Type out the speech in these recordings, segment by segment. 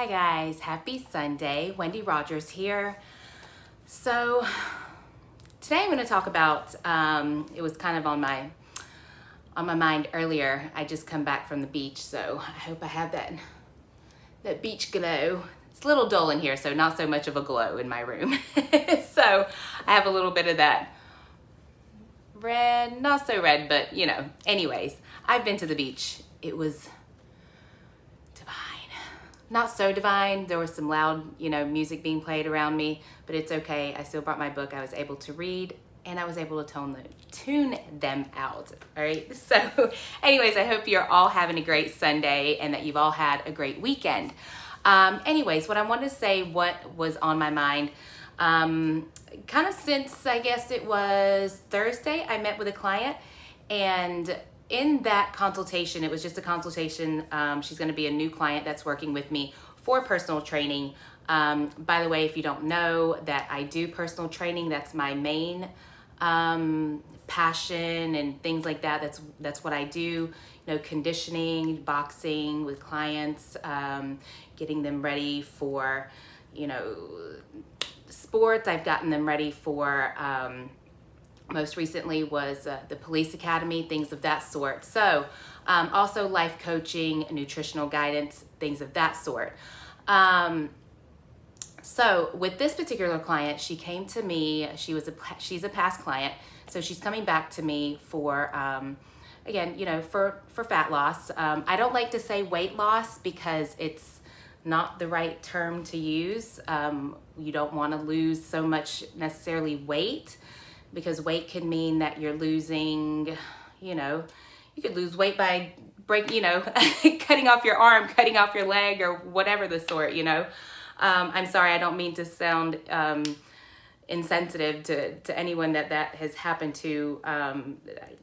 Hi guys, happy Sunday. Wendy Rogers here. So today I'm going to talk about, it was kind of on my mind earlier. I just come back from the beach, so I hope I have that beach glow. It's a little dull in here, so not so much of a glow in my room. So I have a little bit of that red, not so red, but anyways, I've been to the beach. It was not so divine. There was some loud, music being played around me, but it's okay. I still brought my book. I was able to read and I was able to tune them out. All right. So anyways, I hope you're all having a great Sunday and that you've all had a great weekend. Anyways, what I wanted to say, what was on my mind, kind of since I guess it was Thursday, I met with a client, and in that consultation, it was just a consultation. She's going to be a new client that's working with me for personal training. By the way, if you don't know that I do personal training, that's my main passion and things like that. That's what I do. Conditioning, boxing with clients, getting them ready for, sports. I've gotten them ready for, most recently was the police academy, things of that sort. So also life coaching, nutritional guidance, things of that sort. So with this particular client, she came to me, she's a past client. So she's coming back to me for, again, for fat loss. I don't like to say weight loss because it's not the right term to use. You don't want to lose so much necessarily weight, because weight can mean that you're losing, you could lose weight by cutting off your arm, cutting off your leg, or whatever the sort, I'm sorry, I don't mean to sound insensitive to anyone that has happened to.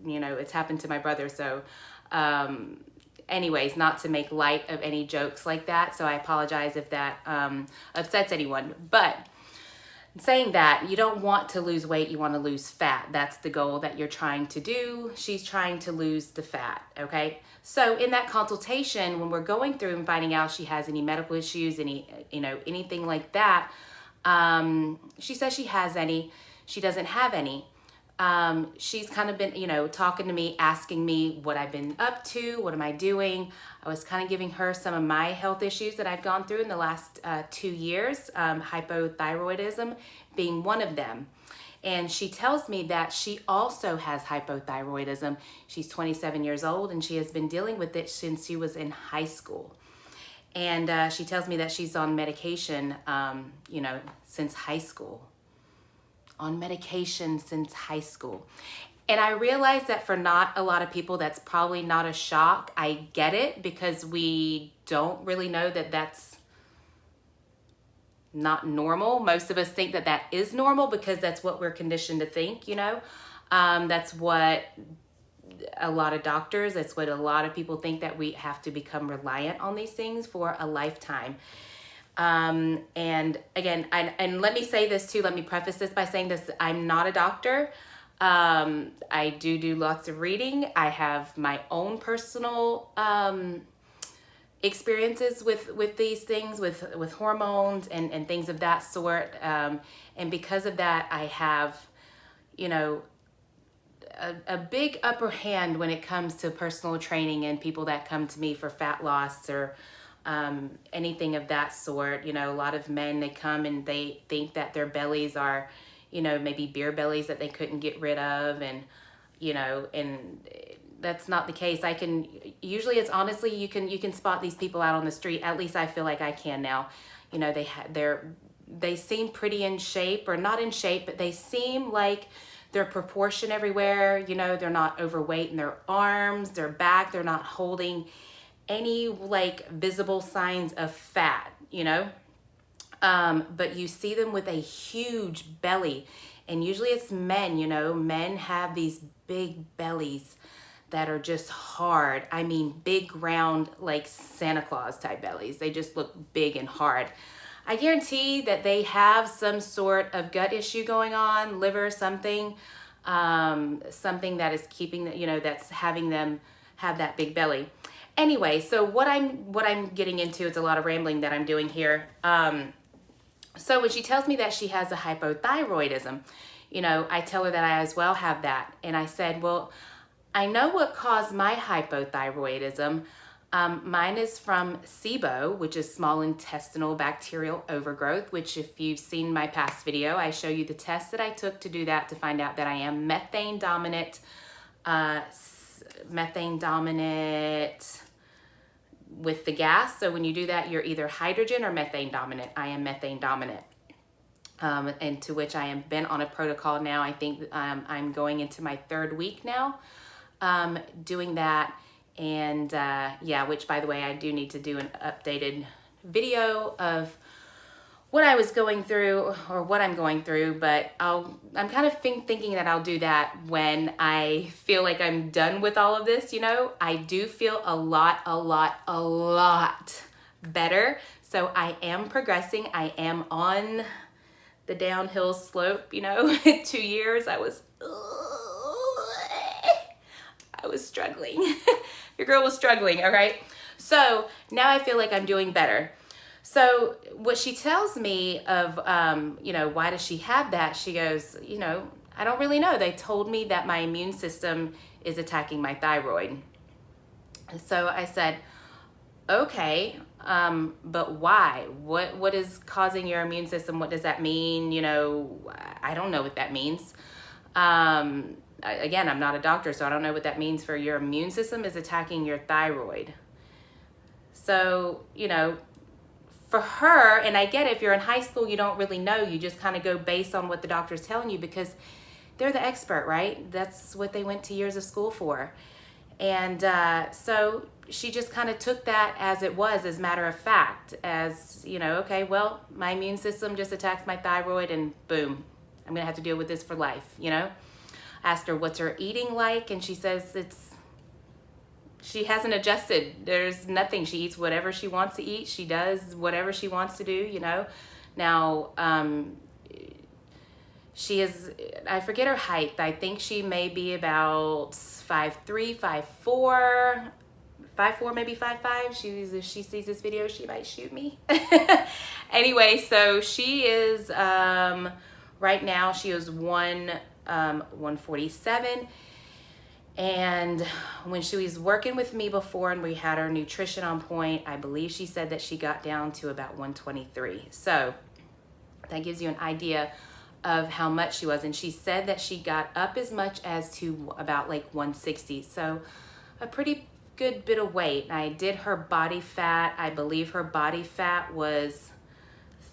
It's happened to my brother. So anyways, not to make light of any jokes like that. So I apologize if that upsets anyone. But saying that, you don't want to lose weight, you want to lose fat. That's the goal that you're trying to do. She's trying to lose the fat, okay? So in that consultation, when we're going through and finding out she has any medical issues, anything like that, she says she has any, she doesn't have any. She's kind of been, talking to me, asking me what I've been up to, what am I doing? I was kind of giving her some of my health issues that I've gone through in the last 2 years, hypothyroidism being one of them. And she tells me that she also has hypothyroidism. She's 27 years old and she has been dealing with it since she was in high school. And she tells me that she's on medication, since high school. On medication since high school. And I realize that for not a lot of people, that's probably not a shock. I get it, because we don't really know that that's not normal. Most of us think that that is normal because that's what we're conditioned to think, That's what a lot of doctors, that's what a lot of people think, that we have to become reliant on these things for a lifetime. And again, and let me say this too, let me preface this by saying this, I'm not a doctor. I do lots of reading. I have my own personal, experiences with these things, with hormones and things of that sort. And because of that, I have, a big upper hand when it comes to personal training and people that come to me for fat loss or anything of that sort. A lot of men, they come and they think that their bellies are, maybe beer bellies that they couldn't get rid of. And, and that's not the case. Usually it's honestly, you can spot these people out on the street. At least I feel like I can now. They seem pretty in shape, or not in shape, but they seem like they're proportion everywhere. They're not overweight in their arms, their back, they're not holding any visible signs of fat, but you see them with a huge belly, and usually it's men. Men have these big bellies that are just hard. I mean, big, round, like Santa Claus type bellies. They just look big and hard. I guarantee that they have some sort of gut issue going on, liver, something that is keeping, that's having them have that big belly. Anyway, so what I'm getting into, it's a lot of rambling that I'm doing here. So when she tells me that she has a hypothyroidism, you know, I tell her that I as well have that. And I said, well, I know what caused my hypothyroidism. Mine is from SIBO, which is small intestinal bacterial overgrowth, which if you've seen my past video, I show you the test that I took to do that to find out that I am methane dominant with the gas. So when you do that, you're either hydrogen or methane dominant. I am methane dominant. And to which I have been on a protocol now. I think I'm going into my 3rd week now doing that. And yeah, which by the way, I do need to do an updated video of what I was going through or what I'm going through, but I'm kind of thinking that I'll do that when I feel like I'm done with all of this, you know. I do feel a lot better. So I am progressing. I am on the downhill slope, you know. 2 years, I was struggling. Your girl was struggling, all right? So now I feel like I'm doing better. So what she tells me of, you know, why does she have that? She goes, you know, I don't really know. They told me that my immune system is attacking my thyroid. So I said, okay, but why? What is causing your immune system? What does that mean? You know, I don't know what that means. Again, I'm not a doctor, so I don't know what that means for your immune system is attacking your thyroid. So, you know, for her, and I get it, if you're in high school, you don't really know. You just kind of go based on what the doctor's telling you because they're the expert, right? That's what they went to years of school for. And so she just kind of took that as it was, as matter of fact, as, you know, okay, well, my immune system just attacks my thyroid and boom, I'm going to have to deal with this for life, you know? Asked her what's her eating like, and she says she hasn't adjusted. There's nothing. She eats whatever she wants to eat. She does whatever she wants to do, you know. Now, she is, I forget her height. I think she may be about 5'3", 5'4", 5'4", maybe 5'5". If she sees this video, she might shoot me. Anyway, so she is, right now, she is 147. And when she was working with me before and we had her nutrition on point, I believe she said that she got down to about 123. So that gives you an idea of how much she was. And she said that she got up as much as to about like 160. So a pretty good bit of weight. I did her body fat. I believe her body fat was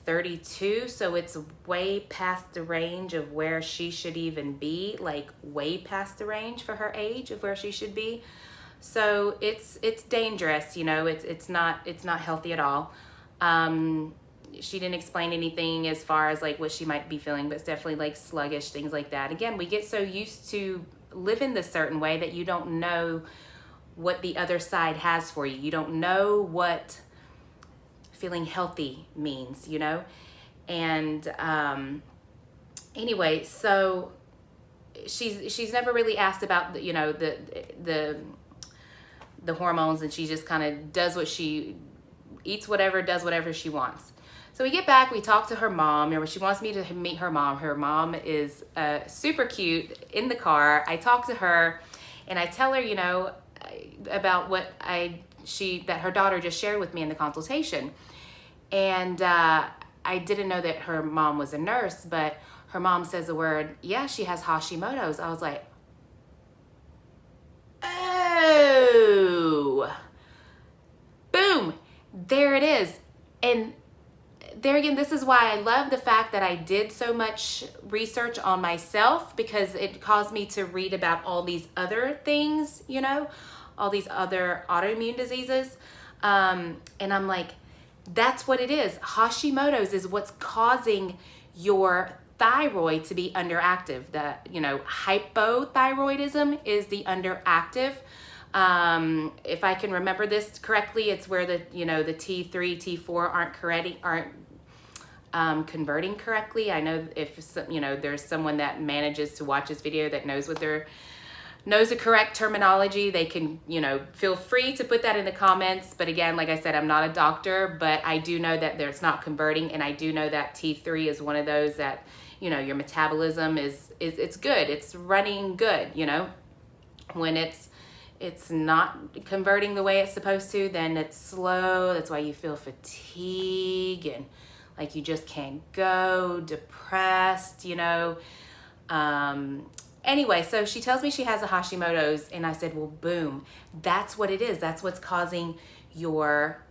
32, so it's way past the range of where she should even be, like way past the range for her age of where she should be. So it's dangerous, you know. It's not healthy at all. She didn't explain anything as far as like what she might be feeling, but it's definitely like sluggish, things like that. Again, we get so used to living this certain way that you don't know what the other side has for you. You don't know what feeling healthy means, you know. And anyway, so she's never really asked about the, you know, the hormones, and she just kind of does what she eats, whatever, does whatever she wants. So we get back, we talk to her mom. Remember, she wants me to meet her mom. Her mom is super cute. In the car, I talk to her and I tell her, you know, about what that her daughter just shared with me in the consultation. And I didn't know that her mom was a nurse, but her mom says the word, yeah, she has Hashimoto's. I was like, oh, boom, there it is. And there again, this is why I love the fact that I did so much research on myself, because it caused me to read about all these other things, you know, all these other autoimmune diseases. And I'm like, that's what it is. Hashimoto's is what's causing your thyroid to be underactive. The, you know, hypothyroidism is the underactive. If I can remember this correctly, it's where the, you know, the T3, T4 aren't converting correctly. I know if, you know, there's someone that manages to watch this video that knows what they're knows the correct terminology, they can, feel free to put that in the comments. But again, like I said, I'm not a doctor, but I do know that it's not converting. And I do know that T3 is one of those that, your metabolism it's good. It's running good, When it's not converting the way it's supposed to, then it's slow. That's why you feel fatigue and like you just can't go, depressed, Anyway, so she tells me she has a Hashimoto's, and I said, well, boom, that's what it is. That's what's causing your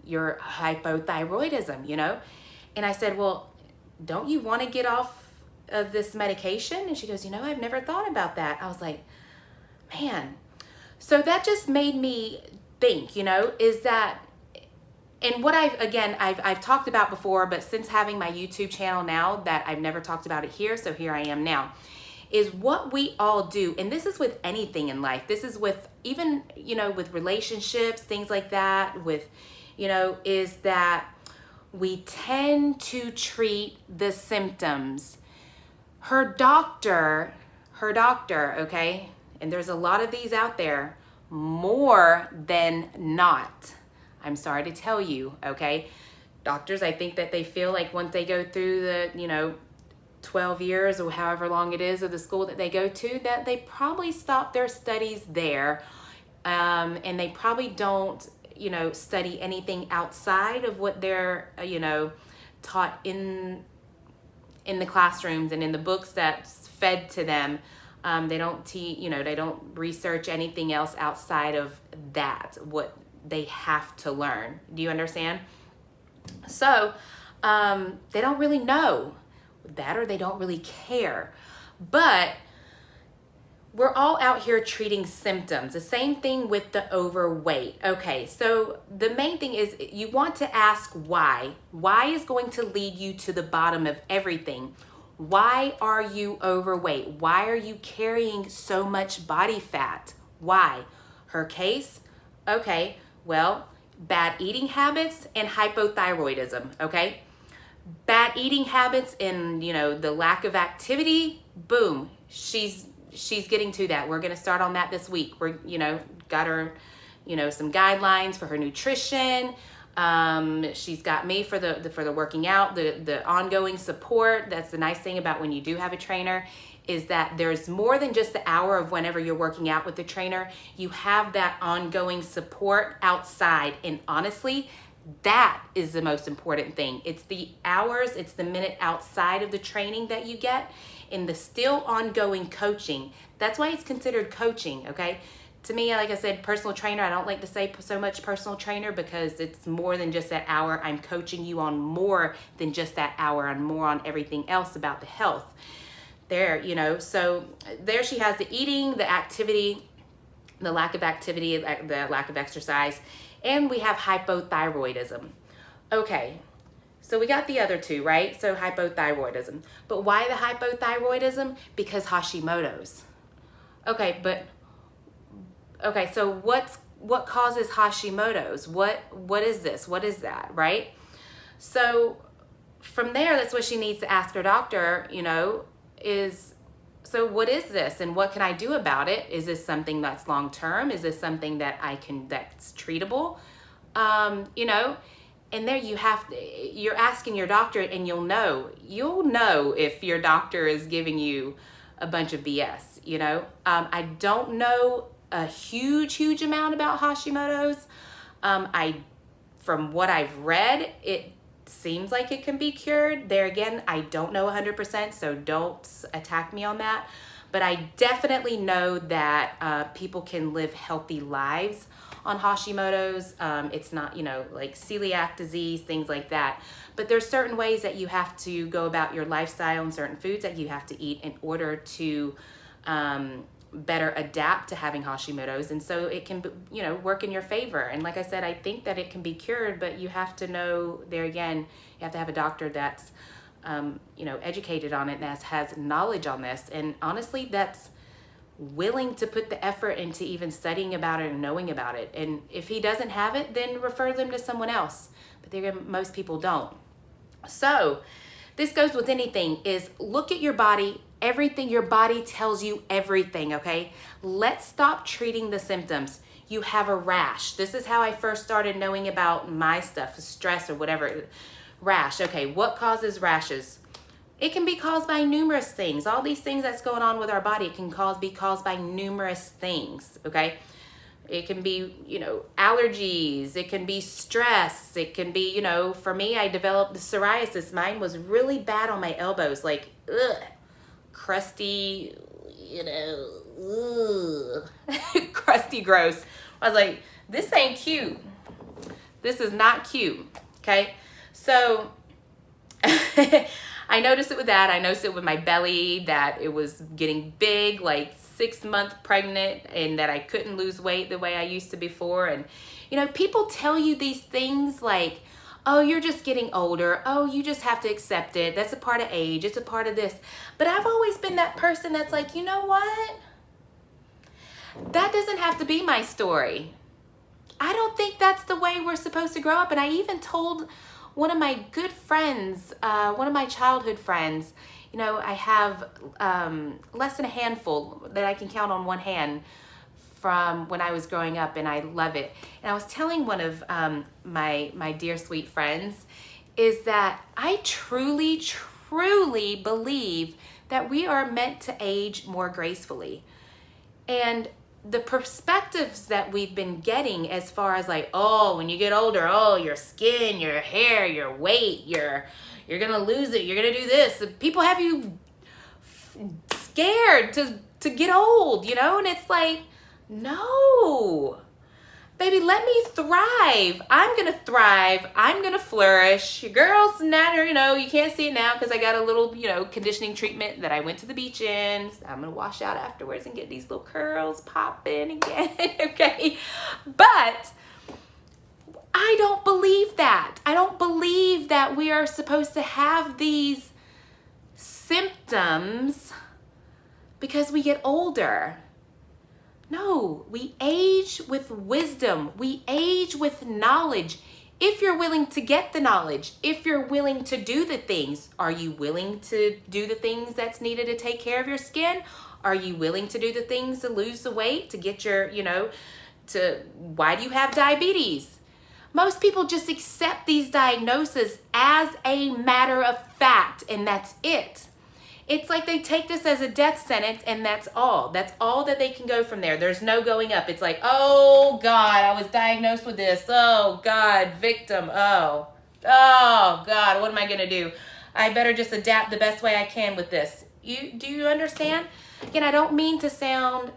hypothyroidism, And I said, well, don't you want to get off of this medication? And she goes, I've never thought about that. I was like, man. So that just made me think, is that, and what I've talked about before, but since having my YouTube channel now, that I've never talked about it here, so here I am now, is what we all do. And this is with anything in life. This is with even, with relationships, things like that, with, is that we tend to treat the symptoms. Her doctor, okay, and there's a lot of these out there, more than not. I'm sorry to tell you, okay? Doctors, I think that they feel like once they go through the, 12 years or however long it is of the school that they go to, that they probably stop their studies there. And they probably don't, study anything outside of what they're, taught in the classrooms and in the books that's fed to them. They don't they don't research anything else outside of that, what they have to learn. Do you understand? So they don't really know that, or they don't really care. But we're all out here treating symptoms. The same thing with the overweight. Okay, so the main thing is you want to ask why. Why is going to lead you to the bottom of everything. Why are you overweight? Why are you carrying so much body fat? Why? Her case? Okay, well, bad eating habits and hypothyroidism, okay? Bad eating habits and, the lack of activity, boom, she's getting to that. We're going to start on that this week. We're, got her, some guidelines for her nutrition. She's got me for the working out, the ongoing support. That's the nice thing about when you do have a trainer, is that there's more than just the hour of whenever you're working out with the trainer. You have that ongoing support outside. And honestly, that is the most important thing. It's the hours, it's the minute outside of the training that you get, in the still ongoing coaching. That's why it's considered coaching, okay? To me, like I said, personal trainer, I don't like to say so much personal trainer, because it's more than just that hour. I'm coaching you on more than just that hour, and more on everything else about the health. There, so there she has the eating, the activity, the lack of activity, the lack of exercise, and we have hypothyroidism. Okay, so we got the other two, right? So hypothyroidism. But why the hypothyroidism? Because Hashimoto's. Okay, so what causes Hashimoto's? What is this? What is that, right? So from there, that's what she needs to ask her doctor, is, so what is this and what can I do about it? Is this something that's long-term? Is this something that that's treatable? And there you're asking your doctor, and you'll know if your doctor is giving you a bunch of BS, I don't know a huge amount about Hashimoto's. From what I've read, it seems like it can be cured. There again, I don't know 100%, so don't attack me on that. But I definitely know that people can live healthy lives on Hashimoto's. It's not, like celiac disease, things like that. But there's certain ways that you have to go about your lifestyle, and certain foods that you have to eat in order to better adapt to having Hashimoto's. And so it can, work in your favor. And like I said, I think that it can be cured, but you have to know, there again, you have to have a doctor that's, educated on it and has knowledge on this. And honestly, that's willing to put the effort into even studying about it and knowing about it. And if he doesn't have it, then refer them to someone else. But most people don't. So this goes with anything, is look at your body. Everything, your body tells you everything, okay? Let's stop treating the symptoms. You have a rash. This is how I first started knowing about my stuff, stress or whatever. Rash, okay, what causes rashes? It can be caused by numerous things. All these things that's going on with our body, it can be caused by numerous things, okay? It can be, allergies. It can be stress. It can be, for me, I developed psoriasis. Mine was really bad on my elbows, like, crusty, crusty, gross. I was like, this ain't cute. This is not cute, okay? So I noticed it with that. I noticed it with my belly, that it was getting big, like 6 months pregnant, and that I couldn't lose weight the way I used to before. And, people tell you these things like, oh, you're just getting older. Oh, you just have to accept it. That's a part of age. It's a part of this. But I've always been that person that's like, you know what? That doesn't have to be my story. I don't think that's the way we're supposed to grow up. And I even told one of my good friends, one of my childhood friends, I have less than a handful that I can count on one hand from when I was growing up, and I love it. And I was telling one of my dear sweet friends is that I truly, truly believe that we are meant to age more gracefully. And the perspectives that we've been getting as far as like, oh, when you get older, oh, your skin, your hair, your weight, you're gonna lose it, you're gonna do this. People have you scared to get old, and it's like, no, baby, let me thrive. I'm gonna thrive. I'm gonna flourish. Your girl's not, you can't see it now because I got a little, conditioning treatment that I went to the beach in. So I'm gonna wash out afterwards and get these little curls popping again, okay? But I don't believe that. I don't believe that we are supposed to have these symptoms because we get older. No, we age with wisdom. We age with knowledge. If you're willing to get the knowledge, if you're willing to do the things, are you willing to do the things that's needed to take care of your skin? Are you willing to do the things to lose the weight, to get your, why do you have diabetes? Most people just accept these diagnoses as a matter of fact, and that's it. It's like they take this as a death sentence, and that's all. That's all that they can go from there. There's no going up. It's like, oh, God, I was diagnosed with this. Oh, God, victim. Oh, God, what am I going to do? I better just adapt the best way I can with this. Do you understand? Again, I don't mean to sound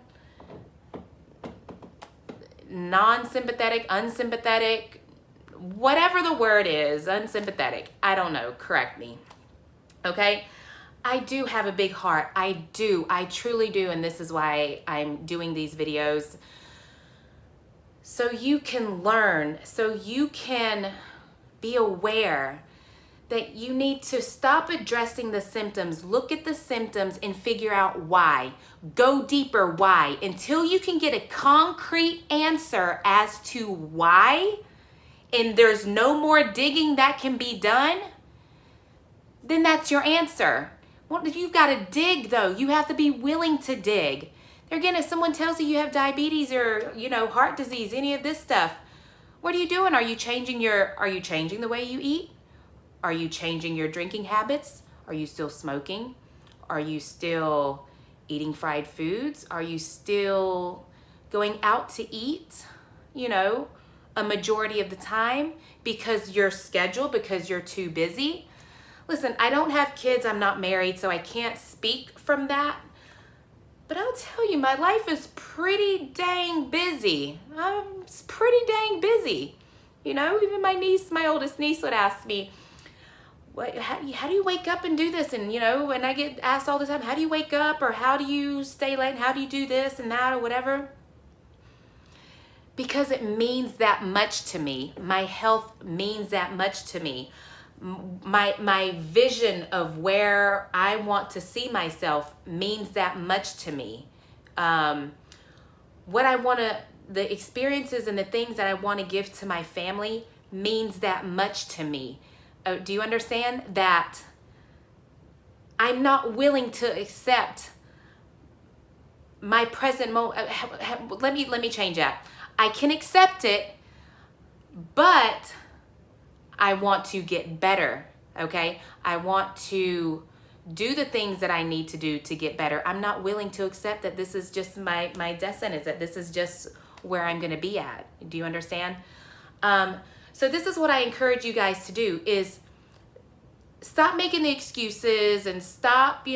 non-sympathetic, unsympathetic, whatever the word is, unsympathetic. I don't know. Correct me. Okay? I do have a big heart. I do. I truly do. And this is why I'm doing these videos. So you can learn, so you can be aware that you need to stop addressing the symptoms. Look at the symptoms and figure out why. Go deeper, why. Until you can get a concrete answer as to why, and there's no more digging that can be done, then that's your answer. Well, you've got to dig, though. You have to be willing to dig. Again, if someone tells you have diabetes or, heart disease, any of this stuff, what are you doing? Are you changing the way you eat? Are you changing your drinking habits? Are you still smoking? Are you still eating fried foods? Are you still going out to eat, a majority of the time because you're scheduled, because you're too busy? Listen, I don't have kids, I'm not married, so I can't speak from that. But I'll tell you, my life is pretty dang busy. It's pretty dang busy. Even my oldest niece would ask me, how do you wake up and do this? And, and I get asked all the time, how do you wake up? Or how do you stay late? How do you do this and that or whatever? Because it means that much to me. My health means that much to me. My vision of where I want to see myself means that much to me. The experiences and the things that I want to give to my family means that much to me. Do you understand that I'm not willing to accept my present moment. Let me change that. I can accept it, but I want to get better, okay? I want to do the things that I need to do to get better. I'm not willing to accept that this is just my destiny, that this is just where I'm gonna be at. Do you understand? So this is what I encourage you guys to do, is stop making the excuses and stop,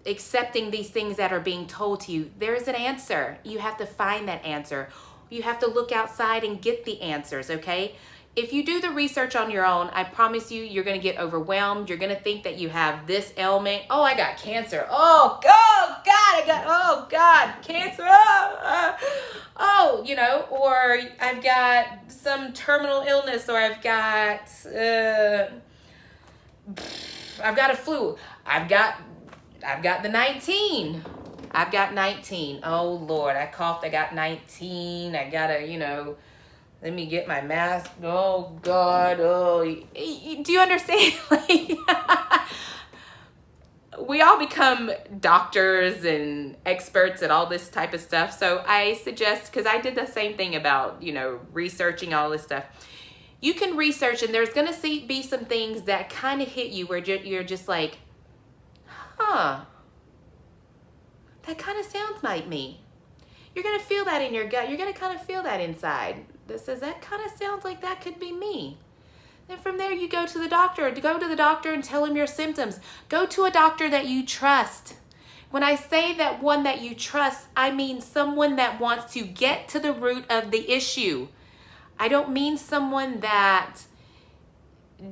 accepting these things that are being told to you. There is an answer. You have to find that answer. You have to look outside and get the answers, okay? If you do the research on your own, I promise you, you're going to get overwhelmed. You're going to think that you have this ailment. Oh, I got cancer. Oh, God, cancer. Or I've got some terminal illness, or I've got a flu. I've got the 19. I've got 19. Oh, Lord, I coughed. I got 19. I gotta, let me get my mask. Oh, God. Oh, do you understand? Like, we all become doctors and experts at all this type of stuff. So I suggest, because I did the same thing about, researching all this stuff. You can research, and there's going to be some things that kind of hit you where you're just like, huh, that kind of sounds like me. You're going to feel that in your gut. You're going to kind of feel that inside. That says, that kind of sounds like that could be me. Then from there, you go to the doctor. Go to the doctor and tell him your symptoms. Go to a doctor that you trust. When I say that one that you trust, I mean someone that wants to get to the root of the issue. I don't mean someone that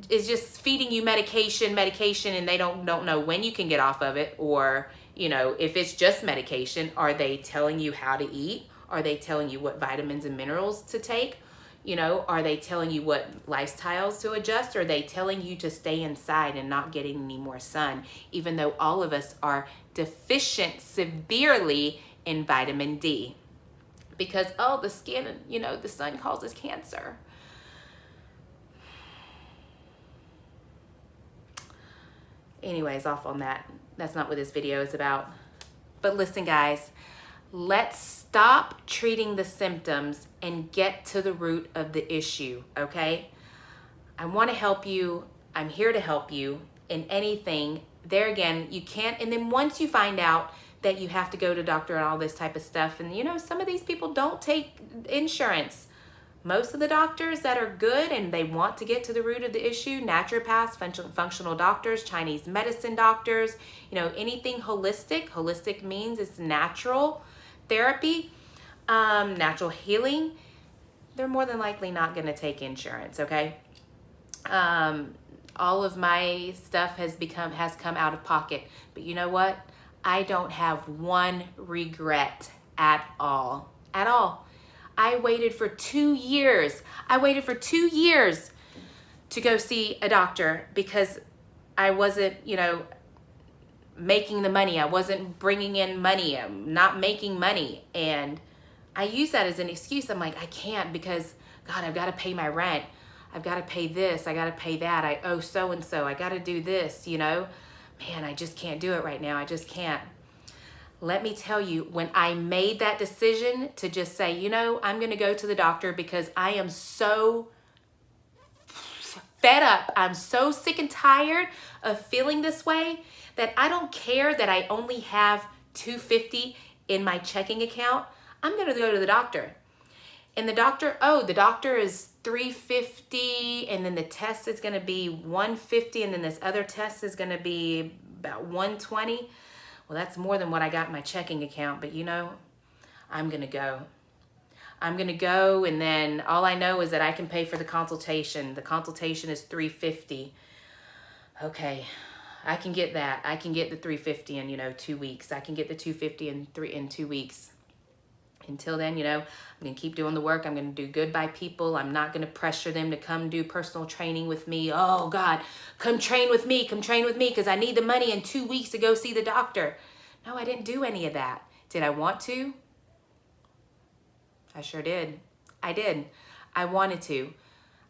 is just feeding you medication, and they don't know when you can get off of it, or, if it's just medication, are they telling you how to eat? Are they telling you what vitamins and minerals to take? Are they telling you what lifestyles to adjust? Or are they telling you to stay inside and not get any more sun, even though all of us are deficient severely in vitamin D? Because, the skin, the sun causes cancer. Anyways, off on that. That's not what this video is about. But listen, guys, let's stop treating the symptoms and get to the root of the issue, okay? I want to help you. I'm here to help you in anything. There again, you can't, and then once you find out that you have to go to doctor and all this type of stuff, and some of these people don't take insurance. Most of the doctors that are good and they want to get to the root of the issue, naturopaths, functional doctors, Chinese medicine doctors, anything holistic. Holistic means it's natural therapy, natural healing. They're more than likely not going to take insurance, okay? All of my stuff has come out of pocket. But you know what? I don't have one regret at all. At all. I waited for 2 years. To go see a doctor because I wasn't, making the money. I wasn't bringing in money. I'm not making money. And I use that as an excuse. I'm like, I can't because, God, I've got to pay my rent. I've got to pay this. I got to pay that. I owe so-and-so. I got to do this, Man, I just can't do it right now. I just can't. Let me tell you, when I made that decision to just say, I'm going to go to the doctor because I am so fed up. I'm so sick and tired of feeling this way that I don't care that I only have $250 in my checking account. I'm going to go to the doctor. And the doctor is $350, and then the test is going to be $150, and then this other test is going to be about $120. Well, that's more than what I got in my checking account, but I'm going to go. I'm going to go, and then all I know is that I can pay for the consultation. The consultation is $350. Okay, I can get that. I can get the $350 in, 2 weeks. I can get the $250 in 2 weeks. Until then, I'm going to keep doing the work. I'm going to do good by people. I'm not going to pressure them to come do personal training with me. Oh, God, come train with me because I need the money in 2 weeks to go see the doctor. No, I didn't do any of that. Did I want to? I sure did. I wanted to.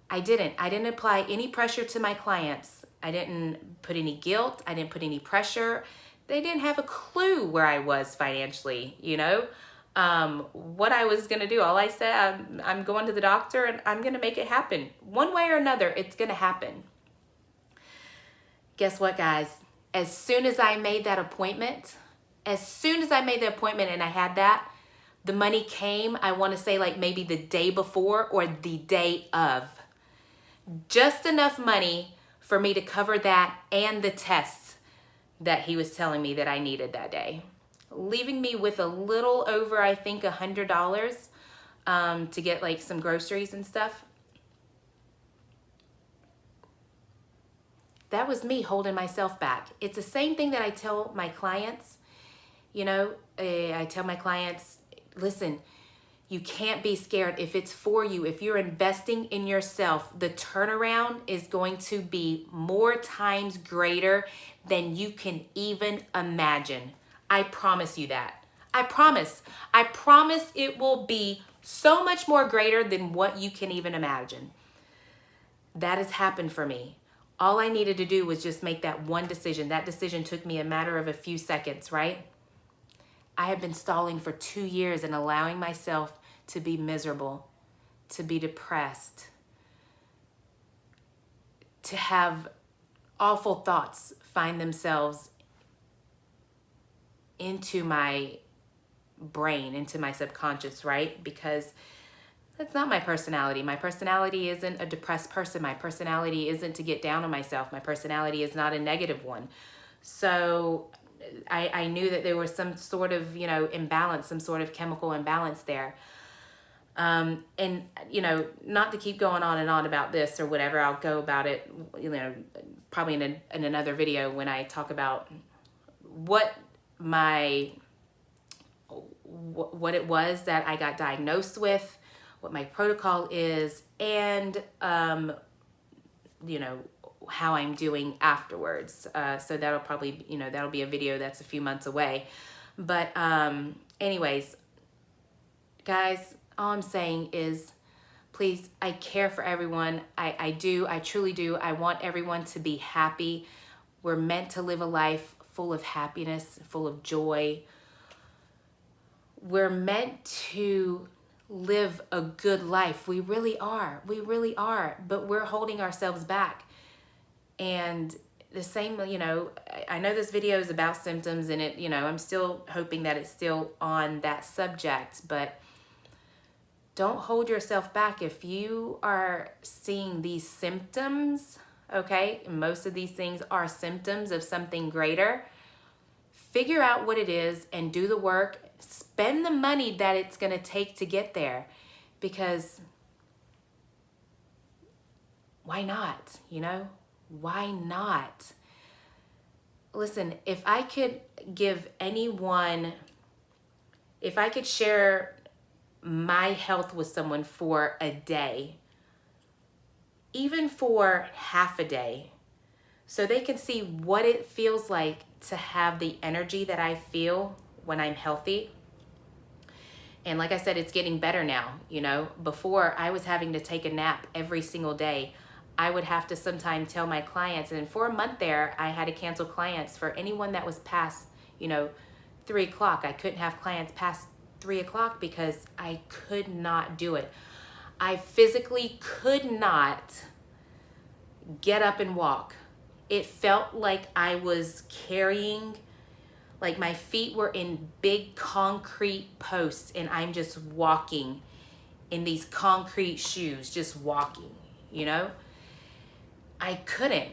I didn't apply any pressure to my clients. I didn't put any guilt. I didn't put any pressure. They didn't have a clue where I was financially, you know, what I was going to do. All I said, I'm going to the doctor and I'm going to make it happen. One way or another, it's going to happen. Guess what, guys? As soon as I made that appointment, and I had that, the money came, I want to say like maybe the day before or the day of. Just enough money for me to cover that and the tests that he was telling me that I needed that day. Leaving me with a little over, I think, $100 to get like some groceries and stuff. That was me holding myself back. It's the same thing that I tell my clients. You know, I tell my clients, listen, you can't be scared. If it's for you, if you're investing in yourself, the turnaround is going to be more times greater than you can even imagine. I promise you that. I promise it will be so much more greater than what you can even imagine. That has happened for me. All I needed to do was just make that one decision. That decision took me a matter of a few seconds, right? I have been stalling for 2 years and allowing myself to be miserable, to be depressed, to have awful thoughts find themselves into my brain, into my subconscious, right? Because that's not my personality. My personality isn't a depressed person. My personality isn't to get down on myself. My personality is not a negative one. So I knew that there was some sort of, you know, imbalance, some sort of chemical imbalance there. And, you know, not to keep going on and on about this or whatever, I'll go about it, you know, probably in another video when I talk about what it was that I got diagnosed with, what my protocol is, and, you know, how I'm doing afterwards. So that'll probably, you know, that'll be a video that's a few months away. But anyways, guys, all I'm saying is, please, I care for everyone. I truly do. I want everyone to be happy. We're meant to live a life full of happiness, full of joy. We're meant to live a good life. We really are. We really are. But we're holding ourselves back. And the same, you know, I know this video is about symptoms and it, you know, I'm still hoping that it's still on that subject, but don't hold yourself back. If you are seeing these symptoms, okay, most of these things are symptoms of something greater, figure out what it is and do the work. Spend the money that it's going to take to get there, because why not, you know? Why not? Listen, if I could give anyone, if I could share my health with someone for a day, even for half a day, so they can see what it feels like to have the energy that I feel when I'm healthy. And like I said, it's getting better now. You know, before I was having to take a nap every single day. I would have to sometimes tell my clients, and for a month there, I had to cancel clients for anyone that was past, you know, 3 o'clock. I couldn't have clients past 3 o'clock because I could not do it. I physically could not get up and walk. It felt like I was carrying, like my feet were in big concrete posts and I'm just walking in these concrete shoes, just walking, you know? I couldn't.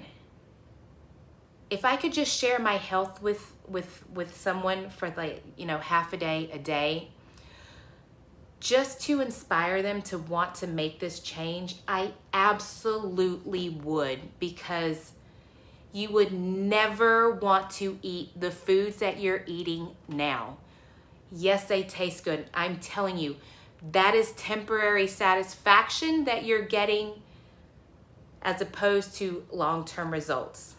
If I could just share my health with someone for, like, you know, half a day, just to inspire them to want to make this change, I absolutely would, because you would never want to eat the foods that you're eating now. Yes, they taste good. I'm telling you, that is temporary satisfaction that you're getting as opposed to long-term results,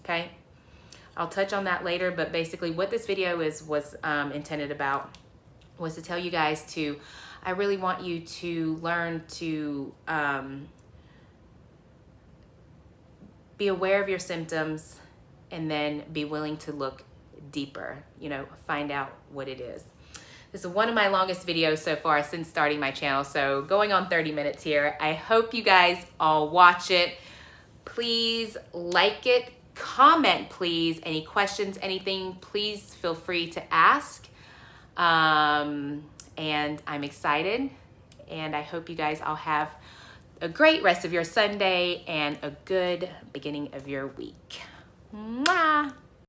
okay? I'll touch on that later, but basically what this video was intended about was to tell you guys to, I really want you to learn to be aware of your symptoms and then be willing to look deeper, you know, find out what it is. This is one of my longest videos so far since starting my channel, so going on 30 minutes here. I hope you guys all watch it. Please like it, comment please, any questions, anything, please feel free to ask. And I'm excited, and I hope you guys all have a great rest of your Sunday and a good beginning of your week. Mwah!